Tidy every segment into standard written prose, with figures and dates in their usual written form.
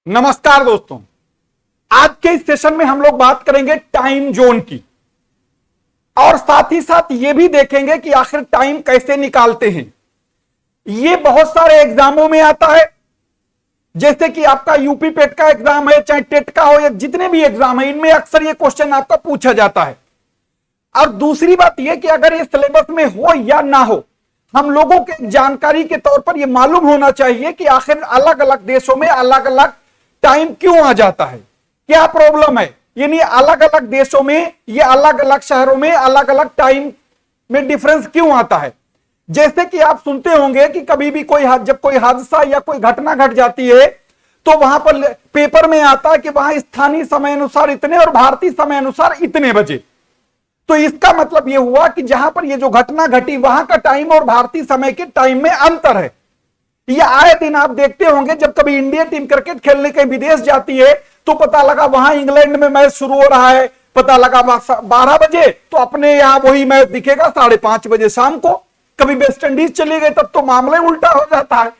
नमस्कार दोस्तों, आज के इस सेशन में हम लोग बात करेंगे टाइम जोन की और साथ ही साथ यह भी देखेंगे कि आखिर टाइम कैसे निकालते हैं। यह बहुत सारे एग्जामों में आता है, जैसे कि आपका यूपी पेट का एग्जाम है, चाहे टेट का हो या जितने भी एग्जाम है, इनमें अक्सर यह क्वेश्चन आपका पूछा जाता है। और दूसरी बात यह कि अगर ये सिलेबस में हो या ना हो, हम लोगों के जानकारी के तौर पर यह मालूम होना चाहिए कि आखिर अलग अलग देशों में अलग अलग टाइम क्यों आ जाता है, क्या प्रॉब्लम है। यानी अलग अलग देशों में या अलग अलग शहरों में अलग अलग टाइम में डिफरेंस क्यों आता है। जैसे कि आप सुनते होंगे कि कभी भी जब कोई हादसा या कोई घटना घट जाती है तो वहां पर पेपर में आता है कि वहां स्थानीय समय अनुसार इतने और भारतीय समय अनुसार इतने बजे। तो इसका मतलब यह हुआ कि जहां पर यह जो घटना घटी वहां का टाइम और भारतीय समय के टाइम में अंतर है। ये आए दिन आप देखते होंगे, जब कभी इंडिया टीम क्रिकेट खेलने के विदेश जाती है तो पता लगा वहां इंग्लैंड में मैच शुरू हो रहा है, पता लगा 12 बजे, तो अपने यहां वही मैच दिखेगा 5:30 बजे शाम को। कभी वेस्ट इंडीज चले गए तब तो मामला उल्टा हो जाता है।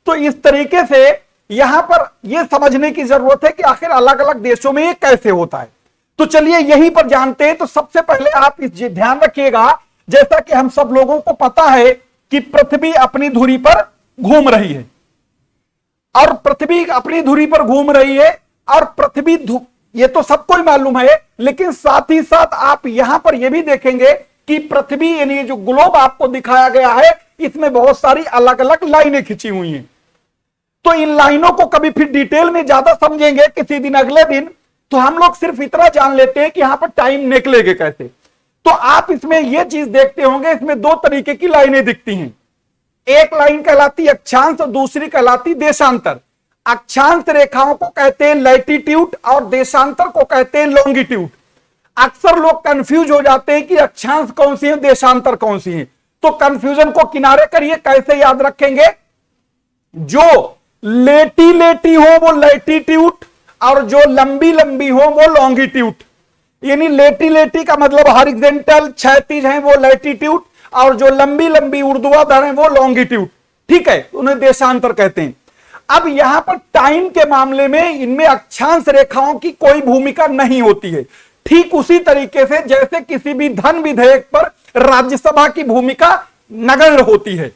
तो इस तरीके से यहां पर यह समझने की जरूरत है कि आखिर अलग अलग देशों में ये कैसे होता है। तो चलिए यहीं पर जानते हैं। तो सबसे पहले आप इस ध्यान रखिएगा, जैसा कि हम सब लोगों को पता है कि पृथ्वी अपनी धुरी पर घूम रही है और पृथ्वी अपनी धुरी पर घूम रही है और पृथ्वी ये तो सबको ही मालूम है, लेकिन साथ ही साथ आप यहां पर यह भी देखेंगे कि पृथ्वी यानी जो ग्लोब आपको दिखाया गया है इसमें बहुत सारी अलग अलग लाइनें खिंची हुई हैं। तो इन लाइनों को कभी फिर डिटेल में ज्यादा समझेंगे किसी दिन, अगले दिन। तो हम लोग सिर्फ इतना जान लेते हैं कि यहां पर टाइम निकलेगा कैसे। तो आप इसमें यह चीज देखते होंगे, इसमें दो तरीके की लाइनें दिखती हैं। एक लाइन कहलाती अक्षांश और दूसरी कहलाती देशांतर। अक्षांश रेखाओं को कहते हैं लैटिट्यूड और देशांतर को कहते हैं लॉन्गिट्यूड। अक्सर लोग कंफ्यूज हो जाते हैं कि अक्षांश कौन सी है, देशांतर कौन सी है। तो कंफ्यूजन को किनारे करिए। कैसे याद रखेंगे? जो लेटी लेटी हो वो लैटिट्यूड और जो लंबी लंबी हो वो लॉन्गिट्यूड। यानी लेटी लेटी का मतलब हॉरिजॉन्टल क्षैतिज है वो लैटिट्यूड और जो लंबी लंबी ऊर्ध्वाधर है वो लॉन्गिट्यूड। ठीक है, उन्हें देशांतर कहते हैं। अब यहां पर टाइम के मामले में इनमें अक्षांश रेखाओं की कोई भूमिका नहीं होती है। ठीक उसी तरीके से जैसे किसी भी धन विधेयक पर राज्यसभा की भूमिका नगण्य होती है,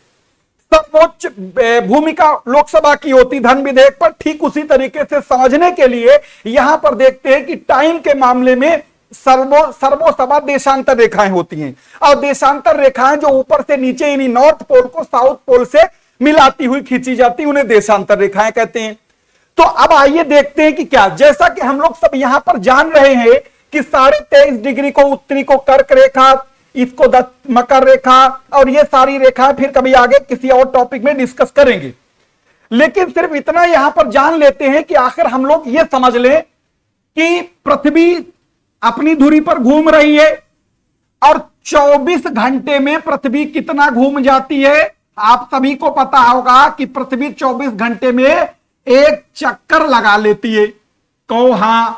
सर्वोच्च भूमिका लोकसभा की होती धन विधेयक पर, ठीक उसी तरीके से समझने के लिए यहां पर देखते हैं कि टाइम के मामले में सर्वोसभा देशांतर रेखाएं होती हैं। और देशांतर रेखाएं जो ऊपर से नीचे यानी नॉर्थ पोल को साउथ पोल से मिलाती हुई खींची जाती, उन्हें देशांतर रेखाएं कहते हैं। तो अब आइए देखते हैं कि क्या, जैसा कि हम लोग सब यहां पर जान रहे हैं कि 23.5 डिग्री को उत्तरी को कर्क रेखा, इसको मकर रेखा, और ये सारी रेखा फिर कभी आगे किसी और टॉपिक में डिस्कस करेंगे। लेकिन सिर्फ इतना यहां पर जान लेते हैं कि आखिर हम लोग ये समझ लें कि पृथ्वी अपनी धुरी पर घूम रही है और 24 घंटे में पृथ्वी कितना घूम जाती है। आप सभी को पता होगा कि पृथ्वी 24 घंटे में एक चक्कर लगा लेती है। कहो हां,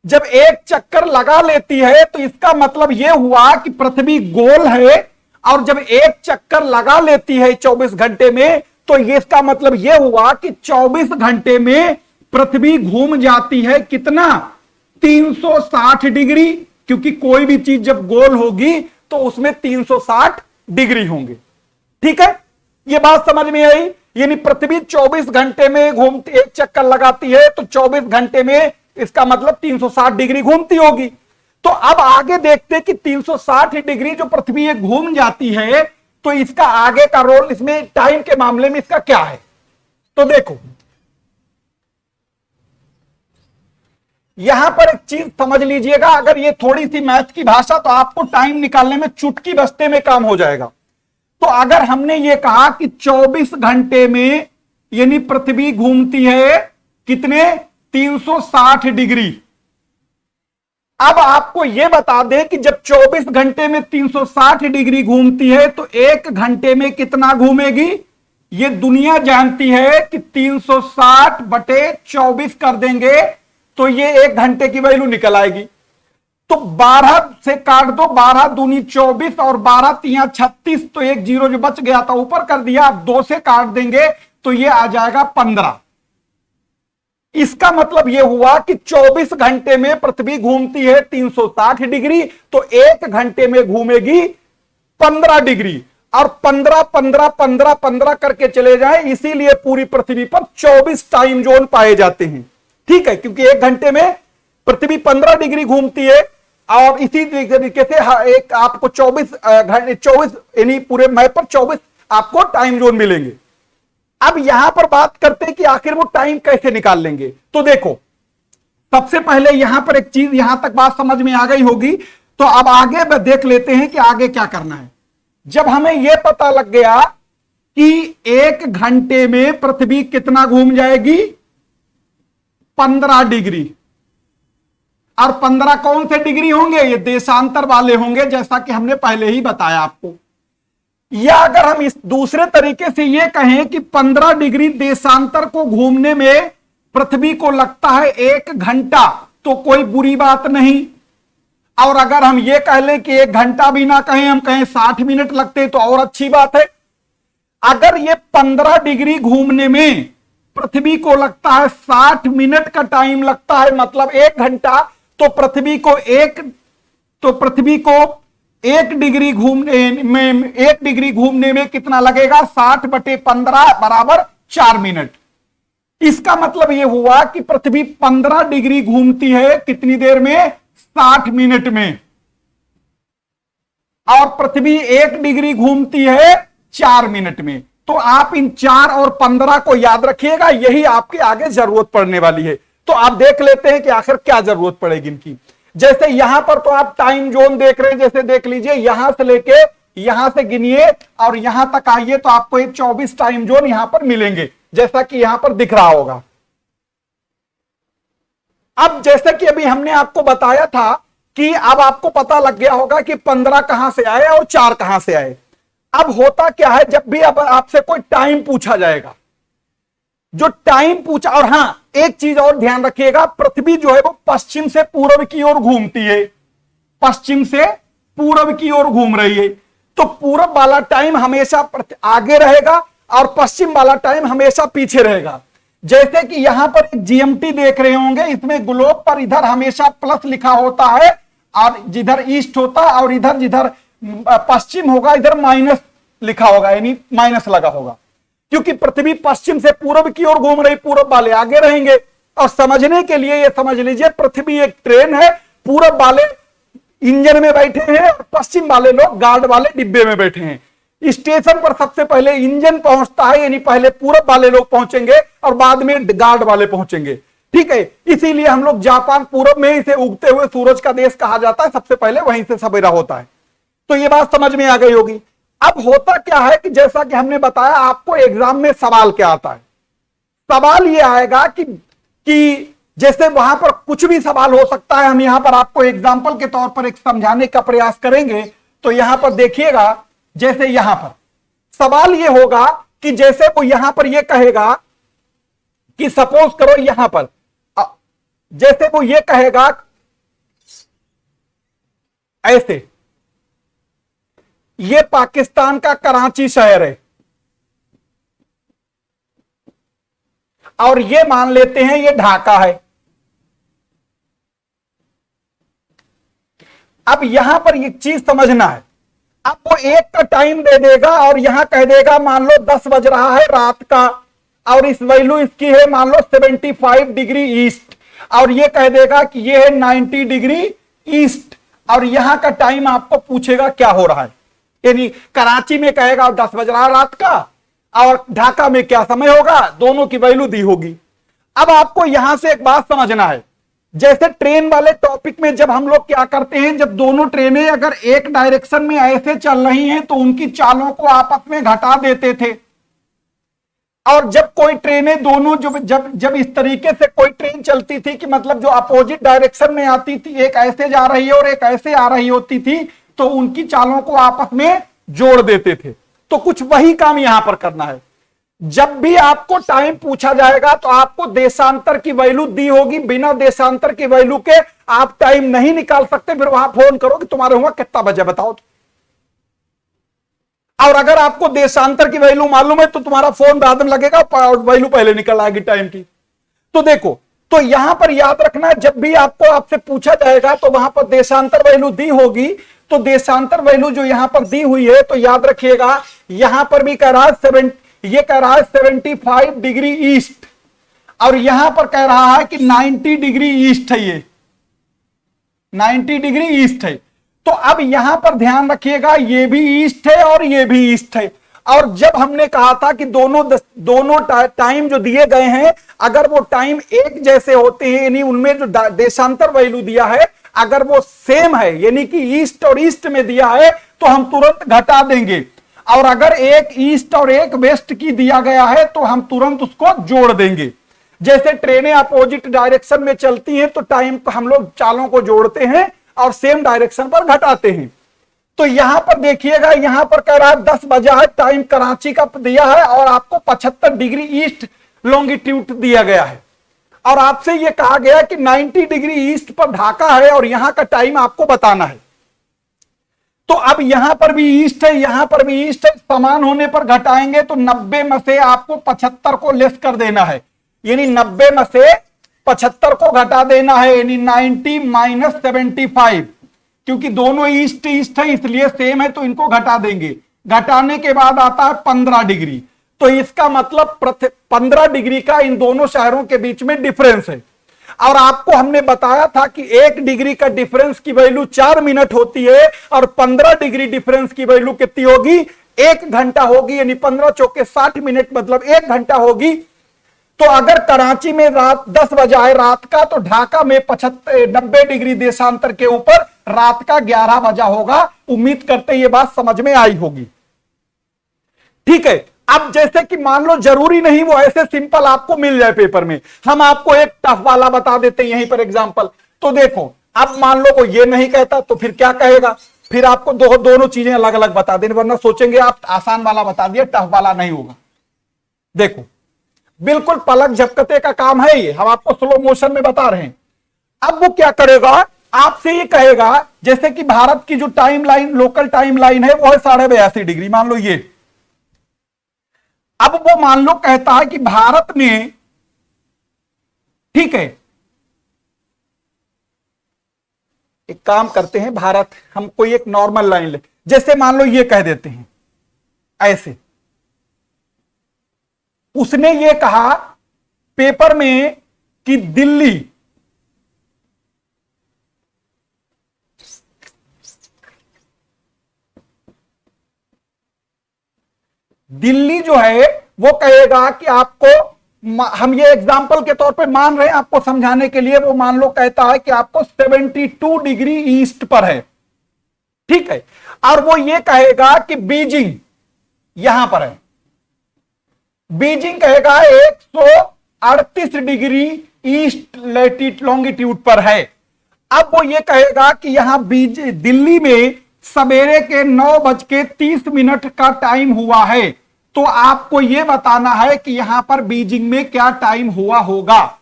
जब एक चक्कर लगा लेती है तो इसका मतलब यह हुआ कि पृथ्वी गोल है। और जब एक चक्कर लगा लेती है 24 घंटे में तो ये इसका मतलब यह हुआ कि 24 घंटे में पृथ्वी घूम जाती है कितना, 360 डिग्री। क्योंकि कोई भी चीज जब गोल होगी तो उसमें 360 डिग्री होंगे। ठीक है, यह बात समझ में आई। यानी पृथ्वी 24 घंटे में घूमती, एक चक्कर लगाती है तो 24 घंटे में इसका मतलब 360 डिग्री घूमती होगी। तो अब आगे देखते हैं कि 360 डिग्री जो पृथ्वी ये घूम जाती है तो इसका आगे का रोल इसमें टाइम के मामले में इसका क्या है। तो देखो यहां पर एक चीज समझ लीजिएगा, अगर ये थोड़ी सी मैथ की भाषा, तो आपको टाइम निकालने में चुटकी बसते में काम हो जाएगा। तो अगर हमने ये कहा कि 24 घंटे में यानी पृथ्वी घूमती है कितने, 360 डिग्री। अब आपको यह बता दें कि जब 24 घंटे में 360 डिग्री घूमती है तो एक घंटे में कितना घूमेगी। यह दुनिया जानती है कि 360 बटे 24 कर देंगे तो ये एक घंटे की वैल्यू निकल आएगी। तो 12 से काट दो, 12 दूनी 24 और 12 तिया 36, तो एक जीरो जो बच गया था ऊपर कर दिया। अब 2 से काट देंगे तो ये आ जाएगा 15। इसका मतलब यह हुआ कि 24 घंटे में पृथ्वी घूमती है 360 डिग्री, तो 1 घंटे में घूमेगी 15 डिग्री, और 15 15 15 15 करके चले जाए, इसीलिए पूरी पृथ्वी पर 24 टाइम जोन पाए जाते हैं। ठीक है, क्योंकि 1 घंटे में पृथ्वी 15 डिग्री घूमती है, और इसी तरीके से एक आपको 24 घंटे 24 यानी पूरे मैप पर 24 आपको टाइम जोन मिलेंगे। अब यहां पर बात करते हैं कि आखिर वो टाइम कैसे निकाल लेंगे। तो देखो, सबसे पहले यहां पर एक चीज, यहां तक बात समझ में आ गई होगी, तो अब आगे देख लेते हैं कि आगे क्या करना है। जब हमें यह पता लग गया कि 1 घंटे में पृथ्वी कितना घूम जाएगी, 15 डिग्री, और 15 कौन से डिग्री होंगे, ये देशांतर वाले होंगे, जैसा कि हमने पहले ही बताया आपको। या अगर हम इस दूसरे तरीके से यह कहें कि 15 डिग्री देशांतर को घूमने में पृथ्वी को लगता है 1 घंटा, तो कोई बुरी बात नहीं। और अगर हम यह कह लें कि 1 घंटा भी ना कहें, हम कहें 60 मिनट लगते, तो और अच्छी बात है। अगर ये 15 डिग्री घूमने में पृथ्वी को लगता है 60 मिनट का टाइम लगता है, मतलब 1 घंटा, तो पृथ्वी को 1 डिग्री घूमने में कितना लगेगा, 60/15 बराबर 4 मिनट। इसका मतलब यह हुआ कि पृथ्वी 15 डिग्री घूमती है कितनी देर में, 60 मिनट में, और पृथ्वी 1 डिग्री घूमती है 4 मिनट में। तो आप इन 4 और 15 को याद रखिएगा, यही आपके आगे जरूरत पड़ने वाली है। तो आप देख लेते हैं कि आखिर क्या जरूरत पड़ेगी इनकी। जैसे यहां पर तो आप टाइम जोन देख रहे हैं, जैसे देख लीजिए, यहां से लेके यहां से गिनिए और यहां तक आइए, तो आपको एक 24 टाइम जोन यहां पर मिलेंगे, जैसा कि यहां पर दिख रहा होगा। अब जैसे कि अभी हमने आपको बताया था कि अब आपको पता लग गया होगा कि 15 कहां से आए और 4 कहां से आए। अब होता क्या है, जब भी अब आपसे कोई टाइम पूछा जाएगा, जो टाइम पूछा, और हां एक चीज और ध्यान रखिएगा, पृथ्वी जो है वो पश्चिम से पूर्व की ओर घूमती है, पश्चिम से पूर्व की ओर घूम रही है, तो पूर्व वाला टाइम हमेशा आगे रहेगा और पश्चिम वाला टाइम हमेशा पीछे रहेगा। जैसे कि यहां पर एक जीएमटी देख रहे होंगे, इसमें ग्लोब पर इधर हमेशा प्लस लिखा होता है, और जिधर ईस्ट होता है, और इधर जिधर पश्चिम होगा इधर माइनस लिखा होगा, यानी माइनस लगा होगा, क्योंकि पृथ्वी पश्चिम से पूर्व की ओर घूम रही, पूर्व वाले आगे रहेंगे। और समझने के लिए ये समझ लीजिए, पृथ्वी एक ट्रेन है, पूर्व वाले इंजन में बैठे हैं और पश्चिम वाले लोग गार्ड वाले डिब्बे में बैठे हैं। स्टेशन पर सबसे पहले इंजन पहुंचता है, यानी पहले पूर्व वाले लोग पहुंचेंगे और बाद में गार्ड वाले पहुंचेंगे। ठीक है, इसीलिए हम लोग जापान पूर्व में इसे उगते हुए सूरज का देश कहा जाता है, सबसे पहले वहीं से सवेरा होता है। तो ये बात समझ में आ गई होगी। अब होता क्या है कि जैसा कि हमने बताया आपको, एग्जाम में सवाल क्या आता है, सवाल ये आएगा कि जैसे वहां पर कुछ भी सवाल हो सकता है। हम यहां पर आपको एग्जाम्पल के तौर पर एक समझाने का प्रयास करेंगे। तो यहां पर देखिएगा, जैसे यहां पर सवाल ये होगा कि जैसे वो यहां पर ये कहेगा कि सपोज करो यहां पर, जैसे वो ये कहेगा ऐसे, ये पाकिस्तान का कराची शहर है, और ये मान लेते हैं ये ढाका है। अब यहां पर एक चीज समझना है, अब वो 1 का टाइम दे देगा और यहां कह देगा मान लो 10 बज रहा है रात का, और इस वैल्यू इसकी है मान लो 75 डिग्री ईस्ट, और ये कह देगा कि ये है 90 डिग्री ईस्ट, और यहां का टाइम आपको पूछेगा क्या हो रहा है, यानी कराची में कहेगा 10 बज रहा है रात का, और ढाका में क्या समय होगा, दोनों की वैल्यू दी होगी। अब आपको यहां से एक बात समझना है, जैसे ट्रेन वाले टॉपिक में जब हम लोग क्या करते हैं, जब दोनों ट्रेनें अगर एक डायरेक्शन में ऐसे चल रही हैं तो उनकी चालों को आपस में घटा देते थे, और जब कोई ट्रेनें दोनों जब इस तरीके से कोई ट्रेन चलती थी कि मतलब जो अपोजिट डायरेक्शन में आती थी, एक ऐसे जा रही है और एक ऐसे आ रही होती थी, तो उनकी चालों को आपस में जोड़ देते थे। तो कुछ वही काम यहां पर करना है। जब भी आपको टाइम पूछा जाएगा तो आपको देशांतर की वैल्यू दी होगी, बिना देशांतर की वैल्यू के आप टाइम नहीं निकाल सकते। फिर वहां फोन करो कि तुम्हारे हुआ कितना बजे बताओ, और अगर आपको देशांतर की वैल्यू मालूम है तो तुम्हारा फोन बाद में लगेगा और वैल्यू पहले निकल आएगी टाइम की। तो देखो, तो यहां पर याद रखना, जब भी आपको आपसे पूछा जाएगा तो वहां पर देशांतर वैल्यू दी होगी, तो देशांतर वैल्यू जो यहां पर दी हुई है, तो याद रखिएगा यहां पर भी कह रहा है ये कह रहा है 75 डिग्री ईस्ट, और यहां पर कह रहा है कि 90 डिग्री ईस्ट है, ये 90 डिग्री ईस्ट है। तो अब यहां पर ध्यान रखिएगा, ये भी ईस्ट है और ये भी ईस्ट है। और जब हमने कहा था कि दोनों टाइम जो दिए गए हैं, अगर वो टाइम एक जैसे होते हैं, यानी उनमें जो देशांतर वैल्यू दिया है अगर वो सेम है, यानी कि ईस्ट और ईस्ट में दिया है, तो हम तुरंत घटा देंगे। और अगर एक ईस्ट और एक वेस्ट की दिया गया है तो हम तुरंत उसको जोड़ देंगे। जैसे ट्रेनें अपोजिट डायरेक्शन में चलती हैं तो टाइम को हम लोग चालों को जोड़ते हैं और सेम डायरेक्शन पर घटाते हैं। तो यहां पर देखिएगा, यहां पर कह रहा है 10 बजा है, टाइम कराची का दिया है और आपको 75 डिग्री ईस्ट लॉन्गिट्यूड दिया गया है, और आपसे यह कहा गया कि 90 डिग्री ईस्ट पर ढाका है और यहां का टाइम आपको बताना है। तो अब यहां पर भी ईस्ट है, यहां पर भी ईस्ट है, समान होने पर घटाएंगे तो 90 में से आपको 75 को लेस कर देना है, यानी 90 में से 75 को घटा देना है, यानी 90 माइनस 75, क्योंकि दोनों ईस्ट ईस्ट है इसलिए सेम है तो इनको घटा देंगे। घटाने के बाद आता है 15 डिग्री, तो इसका मतलब 15 डिग्री का इन दोनों शहरों के बीच में डिफरेंस है। और आपको हमने बताया था कि 1 डिग्री का डिफरेंस की वैल्यू 4 मिनट होती है और 15 डिग्री डिफरेंस की वैल्यू कितनी होगी, 1 घंटा होगी, यानी 15 चौके 60 मिनट मतलब 1 घंटा होगी। तो अगर कराची में रात 10 बजा है रात का, तो ढाका में 90 डिग्री देशांतर के ऊपर रात का 11 बजा होगा। उम्मीद करते ये बात समझ में आई होगी। ठीक है, अब जैसे कि मान लो जरूरी नहीं वो ऐसे सिंपल आपको मिल जाए पेपर में, हम आपको एक टफ वाला बता देते हैं यहीं पर एग्जांपल। तो देखो, अब मान लो वो ये नहीं कहता तो फिर क्या कहेगा, फिर आपको दोनों चीजें अलग अलग बता देने, वरना सोचेंगे आप आसान वाला बता दिया, टफ वाला नहीं होगा। देखो, बिल्कुल पलक झपकते का काम है ये, हम आपको स्लो मोशन में बता रहे हैं। अब वो क्या करेगा, आपसे ये कहेगा जैसे कि भारत की जो time line, local time line है वो है 82.5 डिग्री, मान लो ये। अब वो मान लो कहता है कि भारत में, ठीक है, एक काम करते हैं, भारत हम कोई एक नॉर्मल लाइन ले, जैसे मान लो ये कह देते हैं ऐसे। उसने ये कहा पेपर में कि दिल्ली जो है वो कहेगा कि आपको, हम ये एग्जाम्पल के तौर पे मान रहे हैं आपको समझाने के लिए, वो मान लो कहता है कि आपको 72 डिग्री ईस्ट पर है, ठीक है, और वो ये कहेगा कि बीजिंग यहां पर है, बीजिंग कहेगा 138 डिग्री ईस्ट लॉन्गिट्यूड पर है। अब वो ये कहेगा कि यहां दिल्ली में सवेरे के 9:30 का टाइम हुआ है, तो आपको यह बताना है कि यहां पर बीजिंग में क्या टाइम हुआ होगा।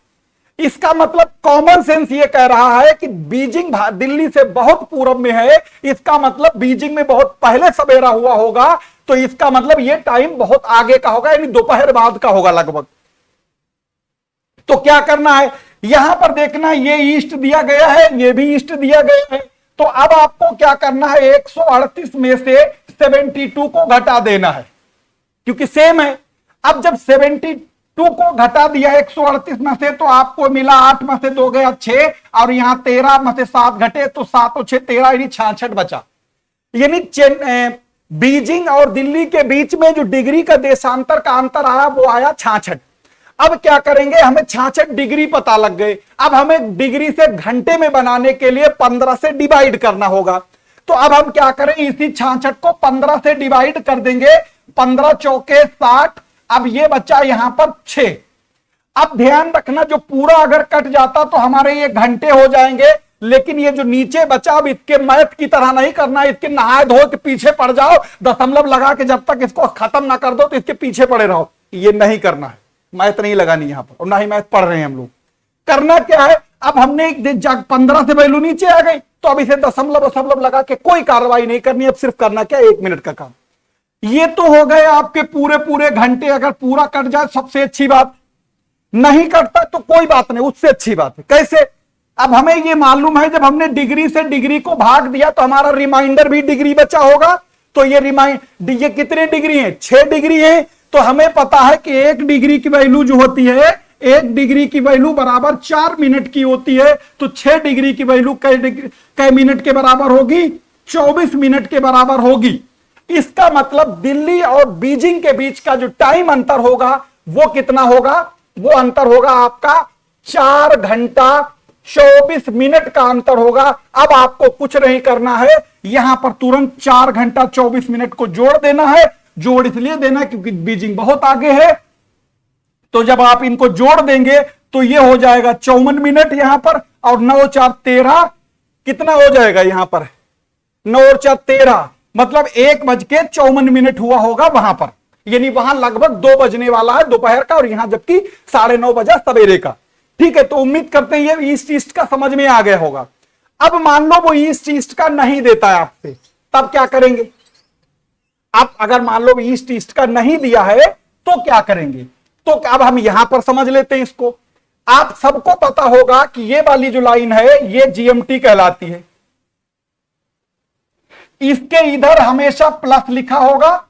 इसका मतलब कॉमन सेंस ये कह रहा है कि बीजिंग दिल्ली से बहुत पूर्व में है, इसका मतलब बीजिंग में बहुत पहले सवेरा हुआ होगा, तो इसका मतलब ये टाइम बहुत आगे का होगा, यानी दोपहर बाद का होगा लगभग। तो क्या करना है, यहां पर देखना, ये ईस्ट दिया गया है, ये भी ईस्ट दिया गया है, तो अब आपको क्या करना है, 138 में से 72 को घटा देना है, क्योंकि सेम है। अब जब 72 को घटा दिया 138 में से, तो आपको मिला 8 में से 2 गया 6, और यहां 13 में से 7 घटे तो 7 और 6 13, यानी 66 बचा। यानी बीजिंग और दिल्ली के बीच में जो डिग्री का देशांतर का अंतर आया वो आया 66। अब क्या करेंगे, हमें 66 डिग्री पता लग गए, अब हमें डिग्री से घंटे में बनाने के लिए 15 से डिवाइड करना होगा। तो अब हम क्या करें, इसी 66 को 15 से डिवाइड कर देंगे, 15 चौके 60, अब ये बचा यहां पर 6। अब ध्यान रखना, जो पूरा अगर कट जाता तो हमारे ये घंटे हो जाएंगे, लेकिन ये जो नीचे बचा, अब इसके मैथ की तरह नहीं करना है, इसके नहाए धो के पीछे पड़ जाओ, दशमलव लगा के जब तक इसको खत्म ना कर दो तो इसके पीछे पड़े रहो, ये नहीं करना है, मैथ नहीं लगानी यहां पर, और ना ही मैथ पढ़ रहे हैं हम लोग। करना क्या है, अब हमने 15 से वैल्यू नीचे आ गई, तो अब इसे दशमलव लगा के कोई कार्रवाई नहीं करनी, अब सिर्फ करना क्या, 1 मिनट का काम। ये तो हो गए आपके पूरे घंटे, अगर पूरा कट जाए सबसे अच्छी बात। नहीं कटता तो कोई बात नहीं, उससे अच्छी बात है। कैसे? अब हमें ये मालूम है जब हमने डिग्री से डिग्री को भाग दिया तो हमारा रिमाइंडर भी डिग्री बचा होगा। तो ये कितने डिग्री है? 6 डिग्री है। तो हमें पता है कि 1 डिग्री की वैल्यू जो होती है, 1 डिग्री की वैल्यू बराबर 4 मिनट की होती है। तो 6 डिग्री की वैल्यू कै मिनट के बराबर होगी? 24 मिनट के बराबर होगी। इसका मतलब दिल्ली और बीजिंग के बीच का जो टाइम अंतर होगा वो कितना होगा? वो अंतर होगा आपका 4 घंटा 24 मिनट का अंतर होगा। अब आपको कुछ नहीं करना है, यहां पर तुरंत 4 घंटा 24 मिनट को जोड़ देना है। जोड़ इसलिए देना क्योंकि बीजिंग बहुत आगे है। तो जब आप इनको जोड़ देंगे तो ये हो जाएगा 54 मिनट यहां पर, और 9 और 4 13, कितना हो जाएगा यहां पर? 9 और 4 13, मतलब 1:54 हुआ होगा वहां पर। यानी वहां लगभग 2 बजने वाला है दोपहर का, और यहां जबकि 9:30 बजा सवेरे का। ठीक है, तो उम्मीद करते हैं ये ईस्ट ईस्ट का समझ में आ गया होगा। अब मान लो वो ईस्ट ईस्ट का नहीं देता है आपसे, तब क्या करेंगे? आप अगर मान लो ईस्ट ईस्ट का नहीं दिया है तो क्या करेंगे? तो अब हम यहां पर समझ लेते हैं इसको। आप सबको पता होगा कि ये वाली जो लाइन है ये जीएमटी कहलाती है। इसके इधर हमेशा प्लस लिखा होगा,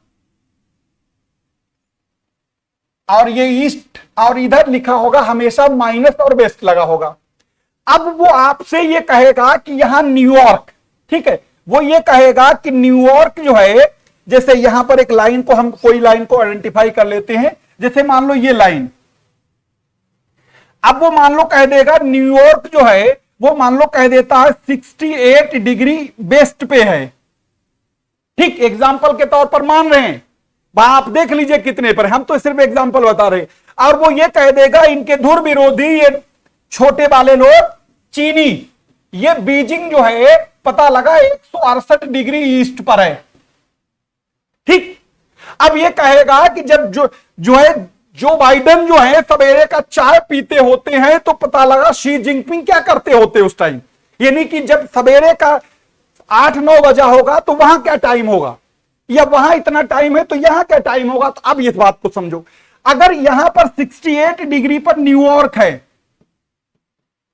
और ये ईस्ट, और इधर लिखा होगा हमेशा माइनस और वेस्ट लगा होगा। अब वो आपसे ये कहेगा कि यहां न्यूयॉर्क, ठीक है, वो ये कहेगा कि न्यूयॉर्क जो है, जैसे यहां पर एक लाइन को हम कोई लाइन को आइडेंटिफाई कर लेते हैं, जैसे मान लो ये लाइन। अब वो मान लो कह देगा न्यूयॉर्क जो है वो मान लो कह देता है 68 डिग्री वेस्ट पे है। ठीक, एग्जाम्पल के तौर पर मान रहे हैं, वहां आप देख लीजिए कितने पर, हम तो सिर्फ एग्जाम्पल बता रहे हैं। और वो ये कह देगा इनके धुर विरोधी ये छोटे वाले लोग चीनी, ये बीजिंग जो है पता लगा 168 डिग्री ईस्ट पर है। ठीक, अब ये कहेगा कि जब जो बाइडेन जो है सवेरे का चाय पीते होते हैं तो पता लगा शी जिनपिंग क्या करते होते उस टाइम। यानी कि जब सवेरे का 8-9 बजा होगा तो वहां क्या टाइम होगा, या वहां इतना टाइम है तो यहां क्या टाइम होगा। तो अब इस बात को समझो, अगर यहां पर 68 डिग्री पर न्यूयॉर्क है,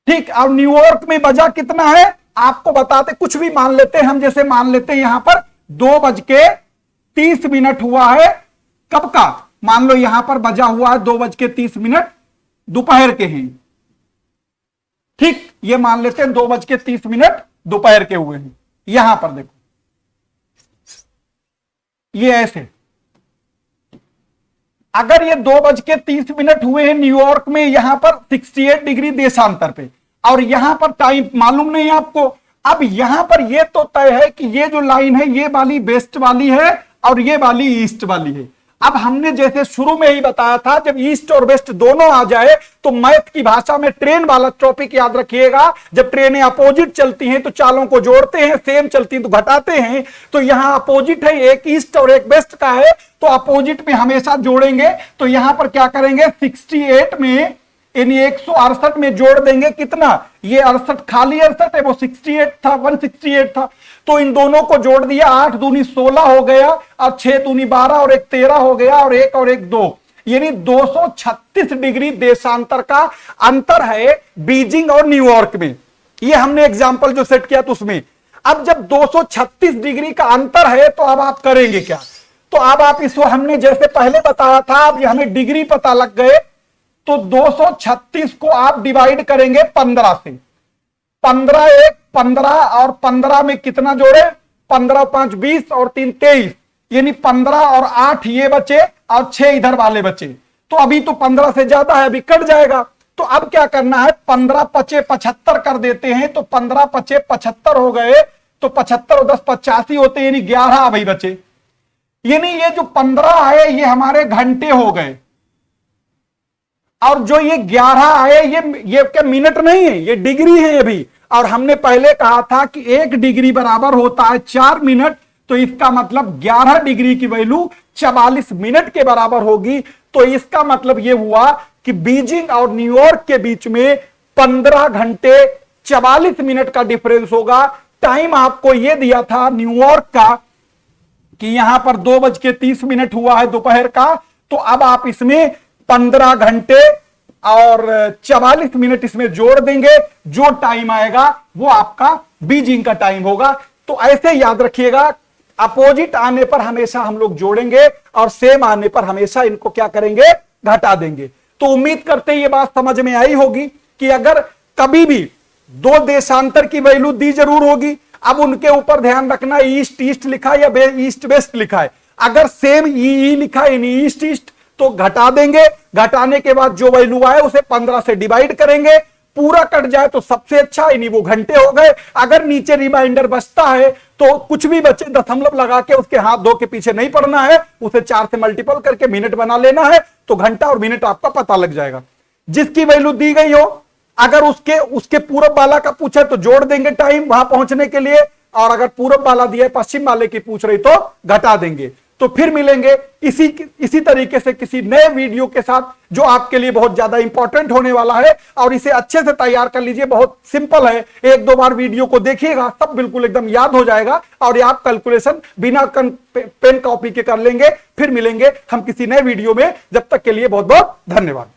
ठीक, और न्यूयॉर्क में बजा कितना है आपको बताते, कुछ भी मान लेते हैं हम, जैसे मान लेते हैं यहां पर 2:30 हुआ है, कब का? मान लो यहां पर बजा हुआ है 2:30 दोपहर के हैं। ठीक, ये मान लेते हैं 2:30 दोपहर के हुए हैं। यहां पर देखो ये ऐसे, अगर ये 2:30 हुए हैं न्यूयॉर्क में, यहां पर 68 डिग्री देशांतर पे, और यहां पर टाइम मालूम नहीं है आपको। अब यहां पर ये तो तय है कि ये जो लाइन है ये वाली वेस्ट वाली है और ये वाली ईस्ट वाली है। अब हमने जैसे शुरू में ही बताया था, जब ईस्ट और वेस्ट दोनों आ जाए तो मैथ की भाषा में ट्रेन वाला टॉपिक याद रखिएगा। जब ट्रेनें अपोजिट चलती हैं तो चालों को जोड़ते हैं, सेम चलती हैं तो घटाते हैं। तो यहां अपोजिट है, एक ईस्ट और एक वेस्ट का है, तो अपोजिट में हमेशा जोड़ेंगे। तो यहां पर क्या करेंगे, 68 में यानी 168 में जोड़ देंगे कितना, ये 68 खाली 68 है, वो 68 था, 168 था। तो इन दोनों को जोड़ दिया, 8 दूनी 16 हो गया, और 6 दूनी 12 और 1 13 हो गया, और 1 और 1 2, यानी 236 डिग्री देशांतर का अंतर है बीजिंग और न्यूयॉर्क में। ये हमने एग्जाम्पल जो सेट किया तो उसमें। अब जब 236 डिग्री का अंतर है तो अब आप करेंगे क्या? तो अब आप इसको हमने जैसे पहले बताया था, अब हमें डिग्री पता लग गए, तो 236 को आप डिवाइड करेंगे 15 से। 15 1 15 और 15 में कितना जोड़े, 15 5 20 और 3 23, यानी 15 और 8 ये बचे और 6 इधर वाले बचे। तो अभी तो 15 से ज्यादा है, अभी कट जाएगा। तो अब क्या करना है, 15 5 75 कर देते हैं। तो 15 5 75 हो गए, तो 75 और 10 85 होते, यानी 11 अभी बचे। यानी ये जो 15 आए ये हमारे घंटे हो गए, और जो ये 11 आए ये क्या मिनट नहीं है, ये डिग्री है अभी। और हमने पहले कहा था कि 1 डिग्री बराबर होता है 4 मिनट, तो इसका मतलब 11 डिग्री की वैल्यू 44 मिनट के बराबर होगी। तो इसका मतलब ये हुआ कि बीजिंग और न्यूयॉर्क के बीच में 15 घंटे 44 मिनट का डिफरेंस होगा। टाइम आपको ये दिया था न्यूयॉर्क का कि यहां पर 2:30 हुआ है दोपहर का। तो अब आप इसमें 15 घंटे और 44 मिनट इसमें जोड़ देंगे। जो टाइम आएगा वो आपका बीजिंग का टाइम होगा। तो ऐसे याद रखिएगा, अपोजिट आने पर हमेशा हम लोग जोड़ेंगे और सेम आने पर हमेशा इनको क्या करेंगे, घटा देंगे। तो उम्मीद करते हैं ये बात समझ में आई होगी कि अगर कभी भी दो देशांतर की वैल्यू दी जरूर होगी। अब उनके ऊपर ध्यान रखना, ईस्ट ईस्ट लिखा है या ईस्ट वेस्ट लिखा है। अगर सेम ई लिखा है यानी ईस्ट ईस्ट तो घटा देंगे। घटाने के बाद जो वैल्यू आए उसे 15 से डिवाइड करेंगे। पूरा कट जाए तो सबसे अच्छा, यानी वो घंटे हो गए। अगर नीचे रिमाइंडर बचता है तो कुछ भी बचे दशमलव लगा के उसके हाथ धो के पीछे नहीं पड़ना है, उसे 4 से मल्टीपल करके मिनट बना लेना है। तो घंटा और मिनट आपका पता लग जाएगा। जिसकी वैल्यू दी गई हो, अगर उसके पूरब वाला का पूछे तो जोड़ देंगे टाइम वहां पहुंचने के लिए, और अगर पूरब वाला दिया है पश्चिम वाले की पूछ रही तो घटा देंगे। तो फिर मिलेंगे इसी तरीके से किसी नए वीडियो के साथ जो आपके लिए बहुत ज्यादा इंपॉर्टेंट होने वाला है। और इसे अच्छे से तैयार कर लीजिए, बहुत सिंपल है। 1-2 बार वीडियो को देखिएगा, सब बिल्कुल एकदम याद हो जाएगा और ये आप कैलकुलेशन बिना पेन कॉपी के कर लेंगे। फिर मिलेंगे हम किसी नए वीडियो में, जब तक के लिए बहुत बहुत धन्यवाद।